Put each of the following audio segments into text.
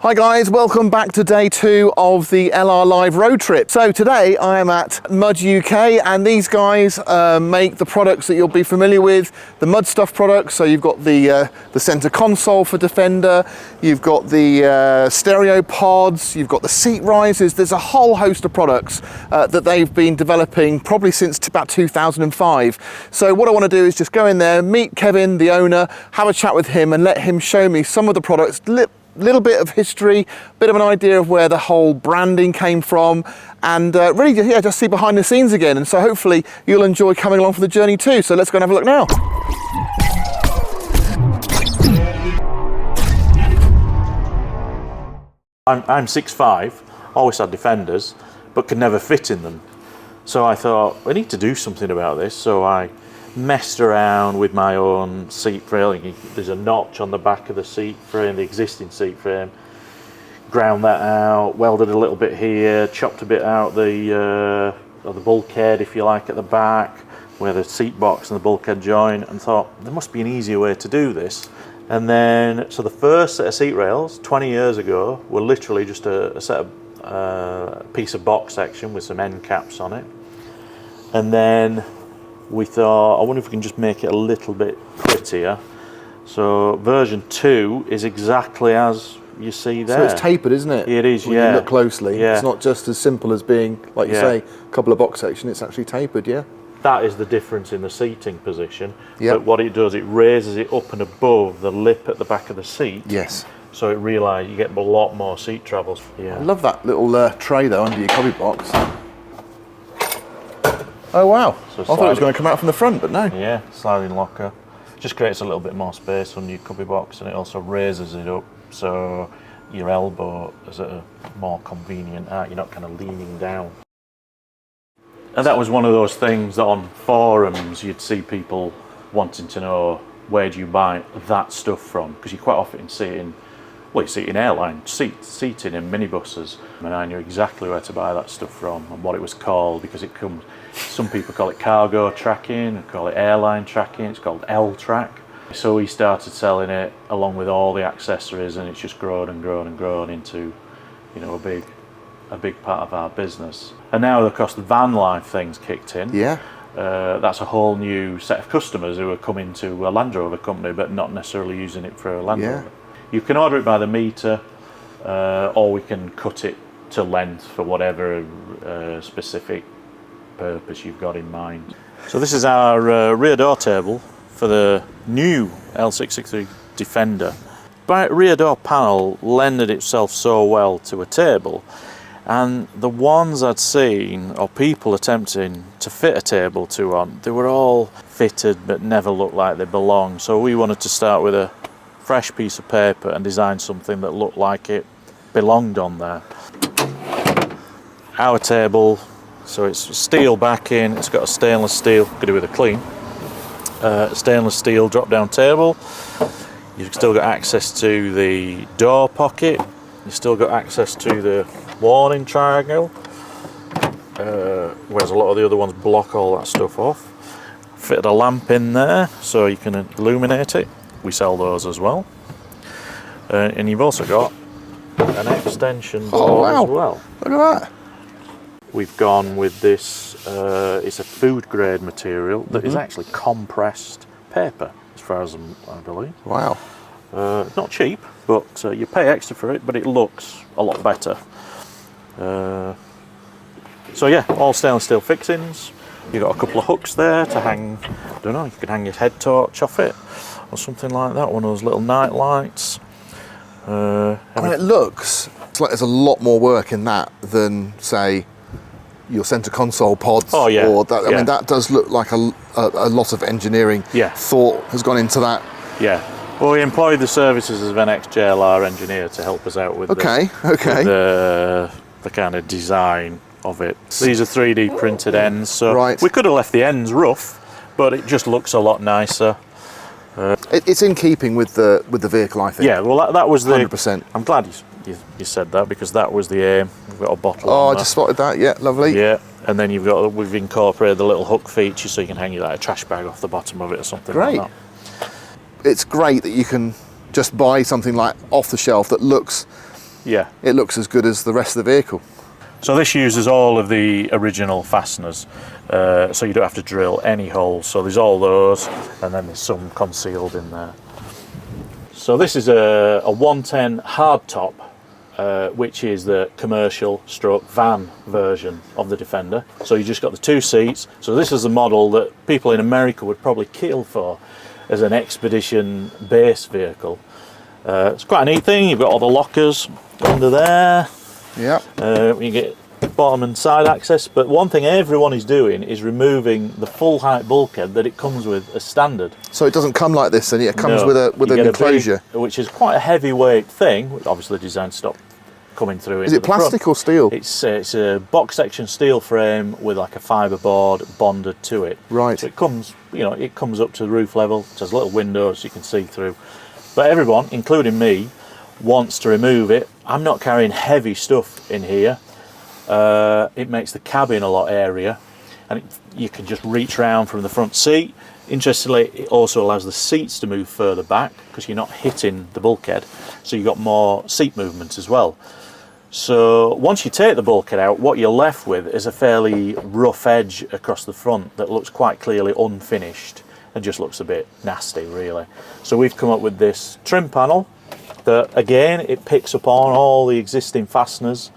Hi guys, welcome back to day 2 of the LR Live road trip. So today I am at Mud UK, and these guys make the products that you'll be familiar with, the mud stuff products. So you've got the center console for Defender, you've got the stereo pods, you've got the seat risers. There's a whole host of products that they've been developing probably since about 2005. So what I want to do is just go in there, meet Kevin, the owner, have a chat with him and let him show me some of the products, little bit of history, bit of an idea of where the whole branding came from, and really, yeah, just see behind the scenes again. And so hopefully you'll enjoy coming along for the journey too. So let's go and have a look now. I'm 6'5", always had Defenders, but could never fit in them. So I thought, I need to do something about this. So I messed around with my own seat frame. There's a notch on the back of the seat frame, the existing seat frame. Ground that out, welded a little bit here, chopped a bit out the bulkhead, if you like, at the back, where the seat box and the bulkhead join, and thought there must be an easier way to do this. And then, so the first set of seat rails 20 years ago were literally just a set of piece of box section with some end caps on it. And then we thought, I wonder if we can just make it a little bit prettier. So version 2 is exactly as you see there. So it's tapered, isn't it? It is, when yeah. you look closely. Yeah. It's not just as simple as being, like you say, a couple of box section. It's actually tapered, yeah. That is the difference in the seating position. Yep. But what it does, it raises it up and above the lip at the back of the seat. Yes. So it realises you get a lot more seat travels. Yeah. I love that little tray though under your cubby box. Oh wow, So I thought it was going to come out from the front, but no. Yeah, sliding locker. Just creates a little bit more space under your cubby box, and it also raises it up so your elbow is at a more convenient height. You're not kind of leaning down. And that was one of those things that on forums you'd see people wanting to know, where do you buy that stuff from? Because you quite often see it in, well, you see it in airline seating in minibuses, and I knew exactly where to buy that stuff from and what it was called, because it comes, some people call it cargo tracking, call it airline tracking, it's called L-track. So we started selling it along with all the accessories, and it's just grown and grown and grown into, you know, a big part of our business. And now, of course, the van life thing's kicked in. Yeah. That's a whole new set of customers who are coming to a Land Rover company but not necessarily using it for a Land Rover. You can order it by the meter, or we can cut it to length for whatever specific purpose you've got in mind. So this is our rear door table for the new L663 Defender. The rear door panel lended itself so well to a table, and the ones I'd seen, or people attempting to fit a table to on, they were all fitted but never looked like they belonged. So we wanted to start with a fresh piece of paper and design something that looked like it belonged on there. Our table, so it's steel backing, it's got a stainless steel, could do with a clean, stainless steel drop down table. You've still got access to the door pocket, you've still got access to the warning triangle, whereas a lot of the other ones block all that stuff off. Fitted a lamp in there so you can illuminate it. We sell those as well. And you've also got an extension board as well. Look at that. We've gone with this, it's a food grade material that is actually compressed paper, as far as I believe. Wow. Not cheap, but you pay extra for it, but it looks a lot better. So yeah, all stainless steel fixings. You've got a couple of hooks there to hang, I don't know, you can hang your head torch off it or something like that, one of those little night lights. I mean, it looks like there's a lot more work in that than, say, your center console pods. Oh yeah. Or that, I mean, that does look like a lot of engineering thought has gone into that. Yeah. Well, we employed the services of an ex-JLR engineer to help us out with the kind of design of it. These are 3D printed ends, so we could have left the ends rough, but it just looks a lot nicer. It's in keeping with the vehicle, I think. Yeah, well, that was the 100%. I'm glad you said that, because that was the aim. We've got a bottle. Oh, on I just spotted that. Yeah, lovely. Yeah, and then we've incorporated the little hook feature, so you can hang your like a trash bag off the bottom of it or something like that. It's great that you can just buy something like off the shelf that looks Yeah. it looks as good as the rest of the vehicle. So this uses all of the original fasteners, so you don't have to drill any holes. So there's all those, and then there's some concealed in there. So this is a 110 hardtop, which is the commercial stroke van version of the Defender. So you just got the 2 seats. So this is the model that people in America would probably kill for as an expedition base vehicle. It's quite a neat thing. You've got all the lockers under there. Yeah. You get bottom and side access, but one thing everyone is doing is removing the full height bulkhead that it comes with as standard. So it doesn't come like this, and it comes No, with an enclosure, which is quite a heavyweight thing. Obviously designed to stop coming through. Is it plastic or steel? It's a box section steel frame with like a fibre board bonded to it. Right. So it comes, it comes up to the roof level. It has little windows you can see through. But everyone, including me, wants to remove it. I'm not carrying heavy stuff in here. It makes the cabin a lot airier, and you can just reach around from the front seat. Interestingly, it also allows the seats to move further back because you're not hitting the bulkhead, so you've got more seat movement as well. So once you take the bulkhead out, what you're left with is a fairly rough edge across the front that looks quite clearly unfinished and just looks a bit nasty, really. So we've come up with this trim panel that, again, it picks up on all the existing fasteners.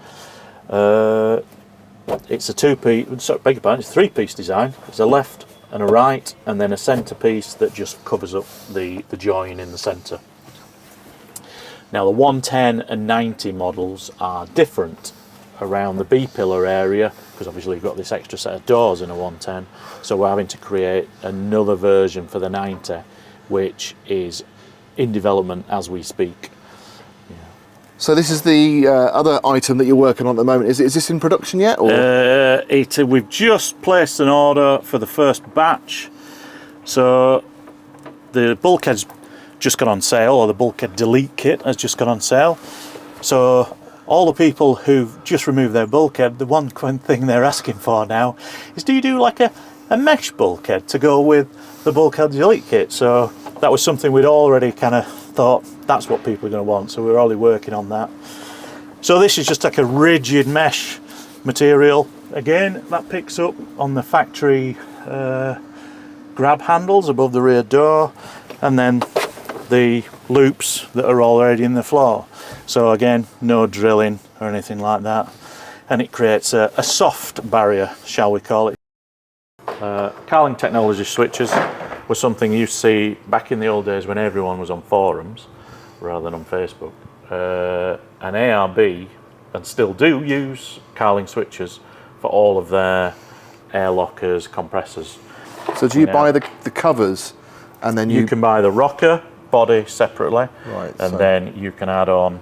It's a 3-piece design. It's a left and a right, and then a centre piece that just covers up the join in the centre. Now the 110 and 90 models are different around the B-pillar area, because obviously you've got this extra set of doors in a 110, so we're having to create another version for the 90, which is in development as we speak. So this is the other item that you're working on at the moment. Is this in production yet? Or? We've just placed an order for the first batch. So the bulkhead's just gone on sale, or the bulkhead delete kit has just gone on sale. So all the people who've just removed their bulkhead, the one thing they're asking for now is, do you do like a mesh bulkhead to go with the bulkhead delete kit? So that was something we'd already kind of thought that's what people are going to want, so we're already working on that. So this is just like a rigid mesh material. Again, that picks up on the factory grab handles above the rear door, and then the loops that are already in the floor. So again, no drilling or anything like that, and it creates a soft barrier, shall we call it. Cowling technology switches was something you see back in the old days when everyone was on forums rather than on Facebook. And ARB, and still do, use cowling switches for all of their air lockers, compressors. So do you buy the covers, and then you can buy the rocker body separately, right? And then you can add on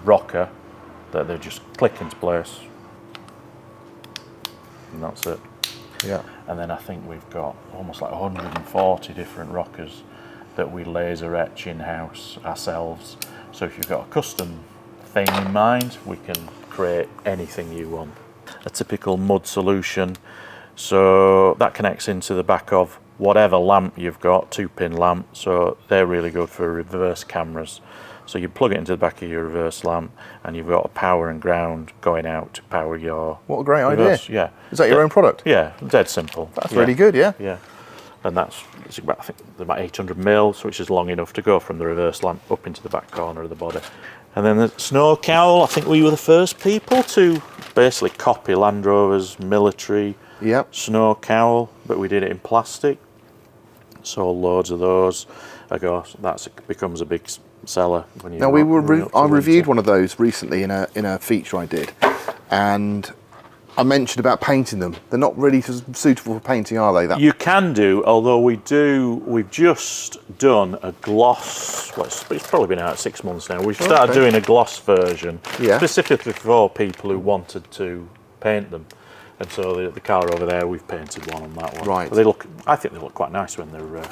rocker that they just click into place, and that's it. Yeah. And then I think we've got almost like 140 different rockers that we laser etch in-house ourselves. So if you've got a custom thing in mind, we can create anything you want. A typical mud solution, so that connects into the back of whatever lamp you've got, 2-pin lamp, so they're really good for reverse cameras. So you plug it into the back of your reverse lamp, and you've got a power and ground going out to power your What a great reverse. idea. Yeah. Is that your own product? Yeah, dead simple. That's really good, yeah. Yeah. And it's about, I think, about 800 mil, so which is long enough to go from the reverse lamp up into the back corner of the body. And then the snow cowl, I think we were the first people to basically copy Land Rover's military snow cowl, but we did it in plastic. So loads of those. That becomes a big seller when you. Now I reviewed one of those recently in a feature I did, and I mentioned about painting them. They're not really suitable for painting, are they? You can do, although we've just done a gloss. Well, it's probably been out 6 months now. We've started doing a gloss version, specifically for people who wanted to paint them. And so the car over there, we've painted one on that one. Right. But I think they look quite nice when they're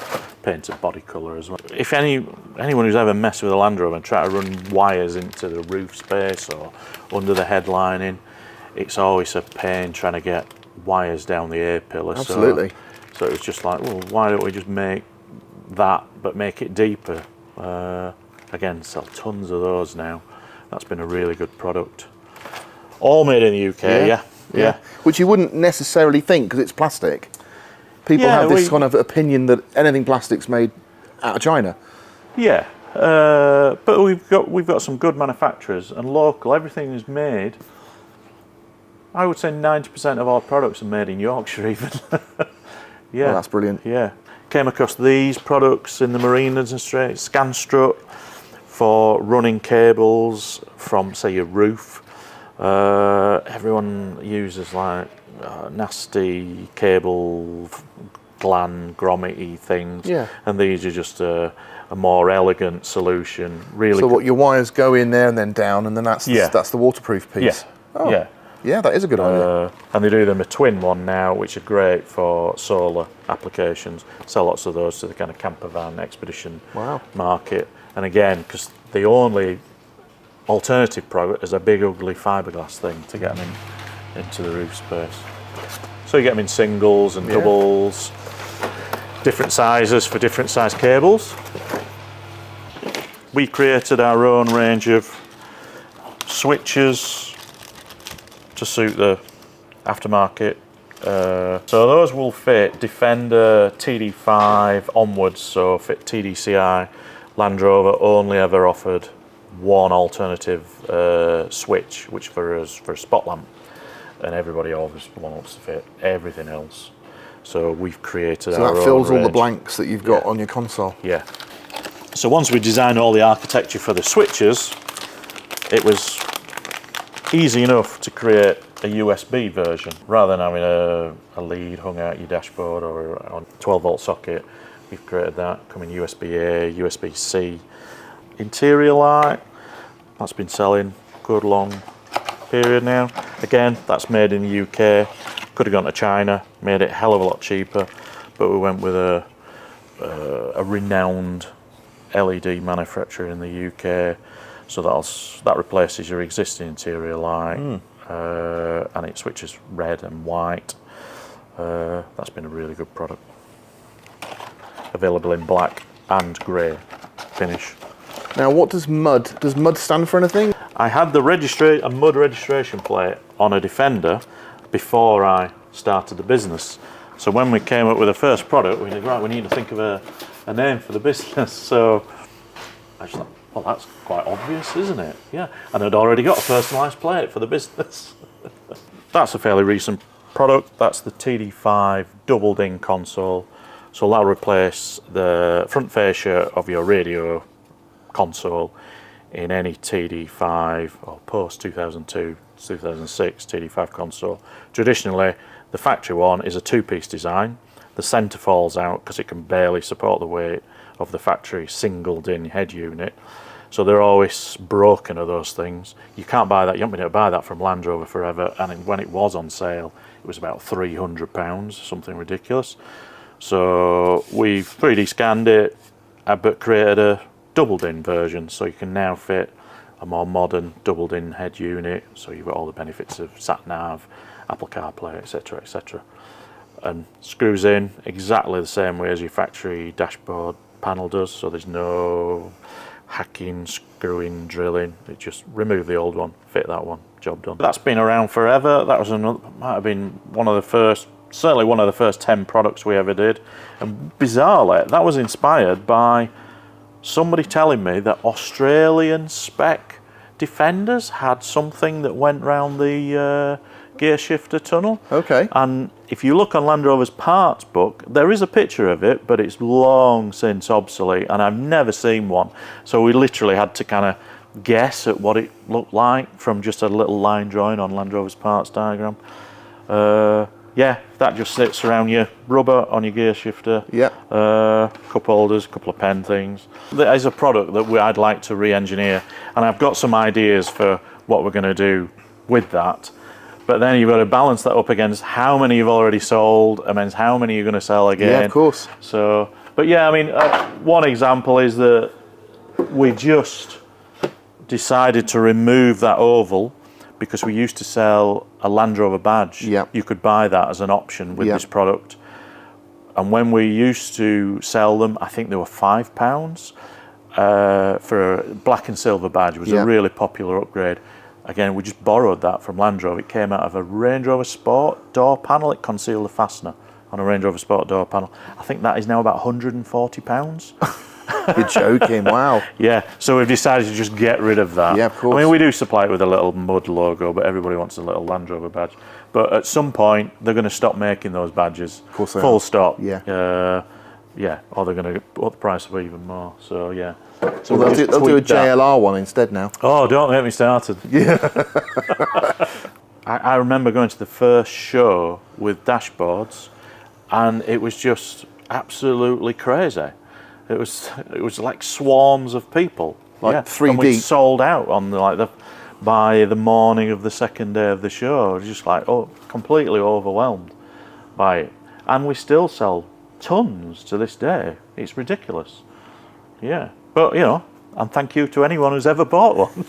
painted body colour as well. If anyone who's ever messed with a Land Rover and tried to run wires into the roof space or under the headlining, it's always a pain trying to get wires down the A-pillar. Absolutely. So it was just like, well, why don't we just make that, but make it deeper? again, sell tons of those now. That's been a really good product. All made in the UK, yeah. Which you wouldn't necessarily think because it's plastic. People have this kind of opinion that anything plastic's made out of China. Yeah, but we've got some good manufacturers and local. Everything is made. I would say 90% of our products are made in Yorkshire, even. Yeah, well, that's brilliant. Yeah, came across these products in the marine industry. Scan strut for running cables from, say, your roof. Everyone uses like nasty cable gland grommet-y things, and these are just a more elegant solution. Really. So what, your wires go in there and then down, and then that's the waterproof piece. Yeah, that is a good idea. And they do them a twin one now, which are great for solar applications. Sell lots of those to the kind of camper van expedition market. And again, because the only alternative product is a big ugly fiberglass thing to get them into the roof space. So you get them in singles and doubles, different sizes for different size cables. We created our own range of switches to suit the aftermarket. So those will fit Defender, TD5 onwards, so fit TDCI. Land Rover only ever offered one alternative switch, which for us for a spot lamp, and everybody always wants to fit everything else. So we've created our own range. So that fills all the blanks that you've got on your console. Yeah. So once we designed all the architecture for the switches, it was easy enough to create a USB version rather than having a lead hung out your dashboard or on a 12-volt socket. We've created that coming USB-A, USB-C. Interior light, that's been selling good long period now. Again, that's made in the UK. Could have gone to China, made it a hell of a lot cheaper, but we went with a renowned LED manufacturer in the UK. So that replaces your existing interior light, and it switches red and white. That's been a really good product. Available in black and grey finish. Now, what does mud? Does mud stand for anything? I had a mud registration plate on a Defender before I started the business. So when we came up with the first product, we said, right, we need to think of a name for the business. So I just thought, well, that's quite obvious, isn't it? Yeah, and I'd already got a personalised plate for the business. That's a fairly recent product. That's the TD5 double DIN console. So that'll replace the front fascia of your radio console in any TD5 or post 2002, 2006 TD5 console. Traditionally, the factory one is a two-piece design. The centre falls out because it can barely support the weight of the factory single DIN head unit. So they're always broken of those things. You can't buy that, you haven't been able to buy that from Land Rover forever, and when it was on sale, it was about £300, something ridiculous. So we've 3D scanned it, but created a double DIN version, so you can now fit a more modern double DIN head unit, so you've got all the benefits of sat-nav, Apple CarPlay, etc, etc. And screws in exactly the same way as your factory dashboard panel does, so there's no hacking, screwing, drilling. It just remove the old one, fit that one, job done. That's been around forever. That was might have been one of the first, certainly one of the first 10 products we ever did. And bizarrely, that was inspired by somebody telling me that Australian spec Defenders had something that went round the gear shifter tunnel. Okay. And if you look on Land Rover's parts book, there is a picture of it, but it's long since obsolete, and I've never seen one. So we literally had to kind of guess at what it looked like from just a little line drawing on Land Rover's parts diagram. Yeah, that just sits around your rubber on your gear shifter. Yeah. Cup holders, a couple of pen things. That is a product that I'd like to re-engineer, and I've got some ideas for what we're going to do with that. But then you've got to balance that up against how many you've already sold, and then how many you're going to sell again. Yeah, of course. So, but yeah, I mean, one example is that we just decided to remove that oval because we used to sell a Land Rover badge. Yeah. You could buy that as an option with this product. And when we used to sell them, I think they were £5. for a black and silver badge was a really popular upgrade. Again, we just borrowed that from Land Rover. It came out of a Range Rover Sport door panel. It concealed the fastener on a Range Rover Sport door panel. I think that is now about £140. You're joking, wow. Yeah, so we've decided to just get rid of that. Yeah, of course. I mean, we do supply it with a little mud logo, but everybody wants a little Land Rover badge. But at some point, they're going to stop making those badges. Of course they Full are. stop. Yeah. Yeah, or they're going to put the price up even more. So, yeah. So Well, they'll do a JLR one instead now. Oh, don't get me started. Yeah. I remember going to the first show with dashboards, and it was just absolutely crazy. It was like swarms of people, Like 3D. And we sold out on by the morning of the second day of the show. I was just like, completely overwhelmed by it, and we still sell tons to this day. It's ridiculous. Yeah, but and thank you to anyone who's ever bought one.